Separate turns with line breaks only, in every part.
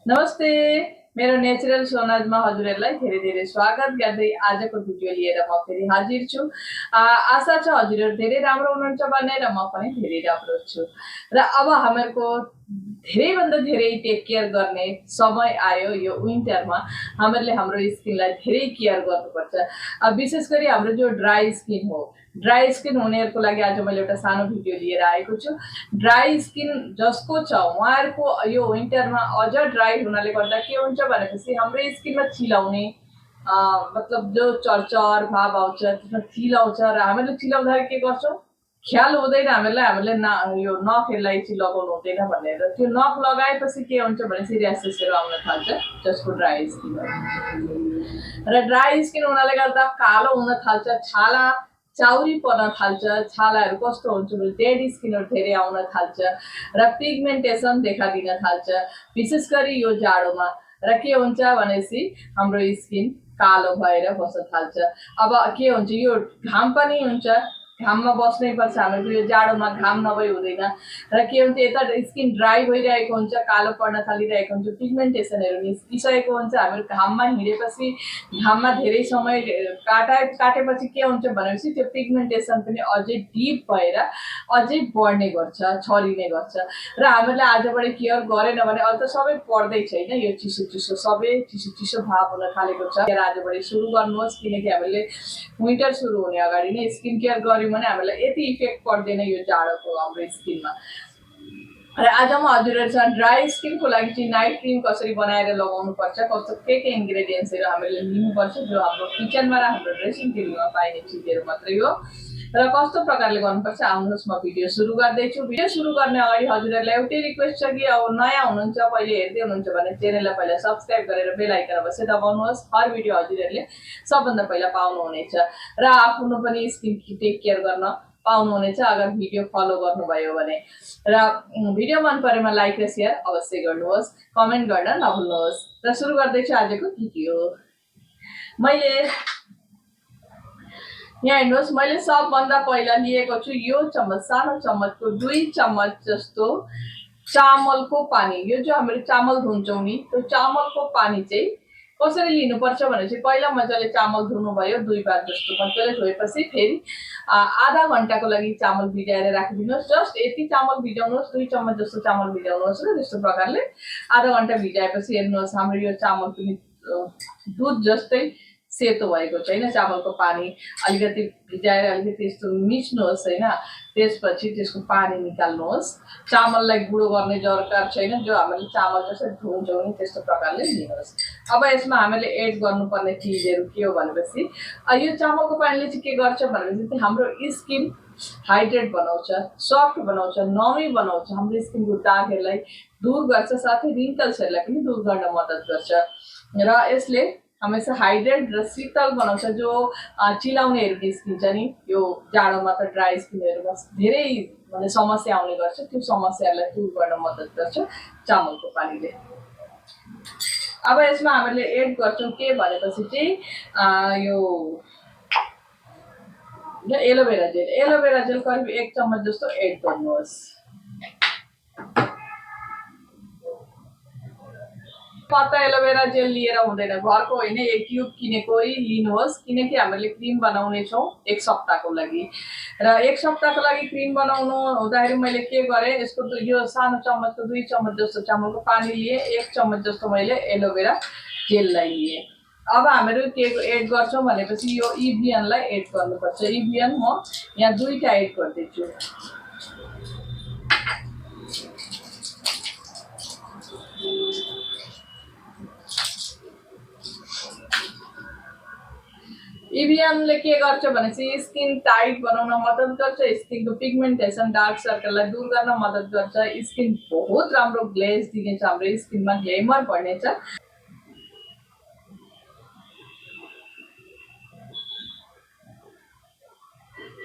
नमस्ते मेरो नेचुरल सोनाजमा हजुरहरूलाई धेरै धेरै स्वागत गर्दै आजको भिडियो लिएर म फेरि हाजिर छु। आशा छ हजुरहरू धेरै राम्रो हुनुहुन्छ भन्ने र म पनि धेरै राम्रो छु र अब हामीहरूको धेरैभन्दा धेरै टेक केयर गर्ने समय आयो। यो विन्टरमा हामीहरूले हाम्रो स्किनलाई धेरै केयर गर्नुपर्छ। विशेष गरी हाम्रो जो ड्राई स्किन हो, ड्राई स्किन हुनेहरूको लागि आज मैले एउटा सानो भिडियो लिएर आएको छु। ड्राई स्किन जसको छ उहाँहरूको यो विन्टरमा अझ ड्राई हुनाले गर्दा के हुन्छ भनेपछि हाम्रो स्किनमा चिलाउने मतलब जो चरचर भाव आउँछ, त्यसमा चिलाउँछ र हामीले चिलाउँदाखेरि के गर्छौँ, ख्याल हुँदैन हामीले यो नखहरूलाई चाहिँ लगाउनु हुँदैन भनेर। त्यो नख लगाएपछि के हुन्छ भनेपछि र्यासेसहरू आउन थाल्छ, जसको ड्राई स्किन हो। र ड्राई स्किन हुनाले गर्दा कालो हुन थाल्छ, छाला चाउरी पर्न थाल्छ, छालाहरू कस्तो हुन्छ भने डेड स्किनहरू धेरै आउन थाल्छ र पिगमेन्टेसन देखा दिन थाल्छ, विशेष गरी यो जाडोमा। र के हुन्छ भनेपछि हाम्रो स्किन कालो भएर बस्न थाल्छ। अब के हुन्छ, यो घाम पनि हुन्छ, घाममा बस्नै पर्छ हामीहरूको। यो जाडोमा घाम नभई हुँदैन र के हुन्छ, यता स्किन ड्राई भइरहेको हुन्छ, कालो पर्न थालिरहेको हुन्छ, पिगमेन्टेसनहरू निस्किसकेको हुन्छ। हामीहरू घाममा हिँडेपछि, घाममा धेरै समय काटेपछि के हुन्छ भनेपछि त्यो पिगमेन्टेसन पनि अझै डिप भएर अझै बढ्ने गर्छ, छरिने गर्छ। र हामीले आजबाट केयर गरेन भने अहिले त सबै पर्दै छैन, यो चिसो चिसो सबै चिसो चिसो भाव हुन थालेको छ। आजबाट सुरु गर्नुहोस्, किनकि हामीले विन्टर सुरु हुने अगाडि नै स्किन केयर गऱ्यौँ भने हामीलाई यति इफेक्ट पर्दैन यो जाडोको हाम्रो स्किनमा। र आज म हजुरहरूसँग ड्राई स्किनको लागि चाहिँ नाइट क्रिम कसरी बनाएर लगाउनु पर्छ, कस्तो के इन्ग्रेडियन्ट्सहरू हामीले लिनुपर्छ, जो हाम्रो किचनमा र हाम्रो ड्रेसिङ टेबलमा पाइने चिजहरू मात्रै हो, र कस्तो प्रकारले गर्नुपर्छ आउनुहोस् म भिडियो सुरु गर्दैछु। भिडियो सुरु गर्ने अगाडि हजुरहरूलाई एउटै रिक्वेस्ट छ कि अब नयाँ हुनुहुन्छ, पहिले हेर्दै हुनुहुन्छ भने च्यानललाई पहिला सब्सक्राइब गरेर बेल आइकन अवश्य दबाउनुहोस्। हर भिडियो हजुरहरूले सबभन्दा पहिला पाउनुहुनेछ र आफ्नो पनि स्किन टेक केयर गर्न पाउनुहुनेछ अगर भिडियो फलो गर्नुभयो भने। र भिडियो मन परेमा लाइक र सेयर अवश्य गर्नुहोस्, कमेन्ट गर्न नभुल्नुहोस्। र सुरु गर्दैछु आजको भिडियो। मैले यहाँ हेर्नुहोस्, मैले सबभन्दा पहिला लिएको छु यो चम्मच, सानो चम्मचको 2 चम्मच जस्तो चामलको पानी। यो जो हामीले चामल धुन्छौँ नि, त्यो चामलको पानी चाहिँ कसरी लिनुपर्छ भने चाहिँ पहिला मजाले चामल धुनुभयो 2 बार जस्तो, मजाले धोएपछि फेरि आधा घन्टाको लागि चामल भिजाएर राखिदिनुहोस्। जस्ट यति चामल भिजाउनुहोस्, 2 चम्मच जस्तो चामल भिजाउनुहोस् र त्यस्तो प्रकारले आधा घन्टा भिजाएपछि हेर्नुहोस् हाम्रो यो चामल पनि दुध जस्तै सेतो भएको छैन। चामलको पानी अलिकति भिजाएर अलिकति यस्तो मिच्नुहोस् होइन, त्यसपछि त्यसको पानी निकाल्नुहोस्। चामललाई गुँडो गर्ने दरकार छैन, जो हामीले चामल जसरी धुन्छौँ नि त्यस्तो प्रकारले लिनुहोस्। अब यसमा हामीले एड गर्नुपर्ने चिजहरू के हो भनेपछि, यो चामलको पानीले चाहिँ के गर्छ भनेपछि हाम्रो स्किन हाइड्रेट बनाउँछ, सफ्ट बनाउँछ, नमी बनाउँछ, हाम्रो स्किनको दागहरूलाई दूर गर्छ, साथै रिङ्कल्सहरूलाई पनि दूर गर्न मद्दत गर्छ। र यसले हमेसा हाइड्रेट र शीतल बनाउँछ। जो चिलाउनेहरू निस्किन्छ नि यो जाडोमा, त ड्राई स्किनहरूमा धेरै भने समस्या आउने गर्छ, त्यो समस्याहरूलाई दूर गर्न मद्दत गर्छ चामलको पानीले। अब यसमा हामीले एड गर्छौँ के भनेपछि चाहिँ यो एलोभेरा जेल। एलोभेरा जेल करिब 1 चम्मच जस्तो एड गर्नुहोस्। पत्ता एलोभेरा जेल लिएर हुँदैन, घरको होइन, 1 क्युब किनेकै लिनुहोस्, किनकि हामीले क्रिम बनाउने छौँ 1 सप्ताहको लागि। र 1 सप्ताहको लागि क्रिम बनाउनु हुँदाखेरि मैले के गरेँ, यसको यो सानो चम्मचको 2 चम्मच जस्तो चामलको पानी लिएँ, 1 चम्मच जस्तो मैले एलोभेरा जेललाई लिएँ। अब हामीहरू के एड गर्छौँ भनेपछि यो इभियनलाई एड गर्नुपर्छ। इभियन म यहाँ 2टा एड गर्दैछु। इभियनले के गर्छ भनेपछि स्किन टाइट बनाउन मद्दत गर्छ, स्किनको पिगमेन्टेसन डार्क सर्कललाई दूर गर्न मद्दत गर्छ, स्किन बहुत राम्रो ग्लेज दिनेछ, हाम्रो स्किनमा ग्लेमर बढ्नेछ।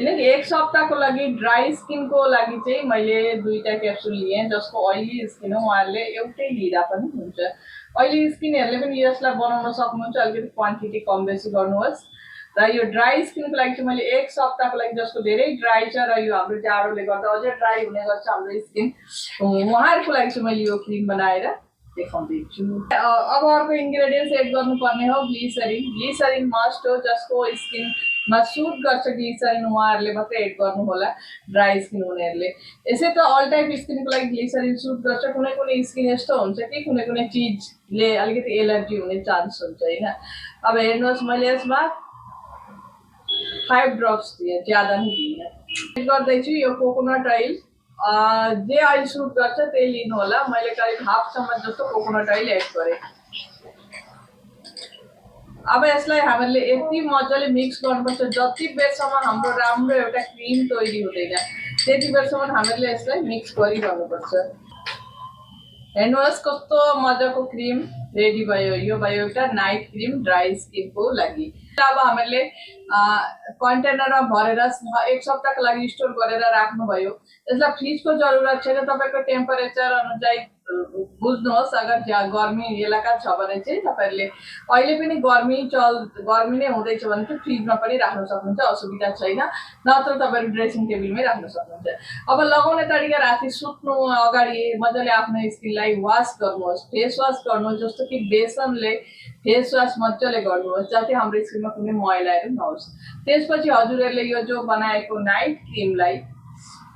किनकि 1 सप्ताहको लागि ड्राई स्किनको लागि चाहिँ मैले 2टा क्याप्सुल लिएँ। जसको ऑयली स्किन हो उहाँहरूले एउटै लिँदा पनि हुन्छ। ऑयली स्किनहरूले पनि यसलाई बनाउन सक्नुहुन्छ, अलिकति क्वान्टिटी कम बेसी गर्नुहोस्। र यो ड्राई स्किनको लागि चाहिँ मैले 1 सप्ताहको लागि, जसको धेरै ड्राई छ र यो हाम्रो जाडोले गर्दा अझै ड्राई हुने गर्छ हाम्रो स्किन, उहाँहरूको लागि चाहिँ मैले यो क्रिम बनाएर देखाउँदैछु। अब अर्को इन्ग्रेडियन्ट्स एड गर्नुपर्ने हो ग्लिसरिन। ग्लिसरिन मस्ट हो, जसको स्किनमा सुट गर्छ ग्लिसरिन उहाँहरूले मात्रै एड गर्नु होला, ड्राई स्किन हुनेहरूले। यसै त अल टाइप स्किनको लागि ग्लिसरिन सुट गर्छ। कुनै कुनै स्किन यस्तो हुन्छ कि कुनै कुनै चिजले अलिकति एलर्जी हुने चान्स हुन्छ होइन। अब हेर्नुहोस् मैले यसमा 5 ड्रप्स दिएँ, ज्यादा नहीं दिएँ। एड गर्दैछु यो कोकोनट ऑइल। जे ऑइल सुट गर्छ त्यही लिनु होला। मैले करिब हाफ चम्मच जस्तो कोकोनट ऑइल एड गरेँ। अब यसलाई हामीले यति मजाले मिक्स गर्नुपर्छ जति बेरसम्म हाम्रो राम्रो एउटा क्रिम तयारी हुँदैन त्यति बेरसम्म हामीले यसलाई मिक्स गरिरहनुपर्छ। हेर्नुहोस् कस्तो मजाको क्रिम रेडी भयो। यो भयो एउटा नाइट क्रिम ड्राई स्किनको लागि। अब हामीले कन्टेनरमा भरेर 1 सप्ताहको लागि स्टोर गरेर राख्नुभयो। यसलाई फ्रिजको जरुरत छैन। तपाईँको टेम्परेचर अनुसार बुझ्नुहोस्। अगर गर्मी इलाका छ भने चाहिँ तपाईँहरूले अहिले पनि गर्मी नै हुँदैछ भने चाहिँ फ्रिजमा पनि राख्न सक्नुहुन्छ, असुविधा छैन। नत्र तपाईँहरू ड्रेसिङ टेबलमै राख्न सक्नुहुन्छ। अब लगाउने तरिका राति सुत्नु अगाडि मजाले आफ्नो स्किनलाई वास गर्नुहोस्, फेस वास गर्नुहोस्। जस्तो कि बेसनले फेस वास मजाले गर्नुहोस् जाति हाम्रो स्किनमा कुनै मैलाहरू नहोस्। त्यसपछि हजुरहरूले यो जो बनाएको नाइट क्रिमलाई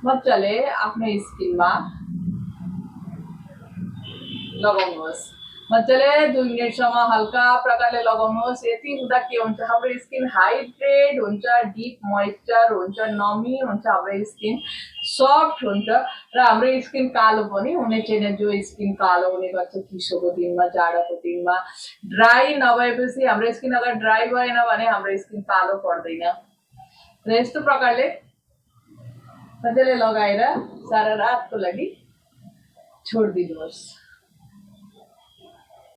मजाले आफ्नो स्किनमा लगाउनुहोस्। मजाले 2 मिनटसम्म हल्का प्रकारले लगाउनुहोस्। यति हुँदा के हुन्छ, हाम्रो स्किन हाइड्रेट हुन्छ, डिप मोइस्चर हुन्छ, नमी हुन्छ, हाम्रो स्किन सफ्ट हुन्छ र हाम्रो स्किन कालो पनि हुने छैन। जो स्किन कालो हुने गर्छ चिसोको दिनमा, जाडोको दिनमा। ड्राई नभएपछि हाम्रो स्किन अगर ड्राई भएन भने हाम्रो स्किन कालो पर्दैन। र यस्तो प्रकारले मजाले लगाएर सारा रातको लागि छोडिदिनुहोस्।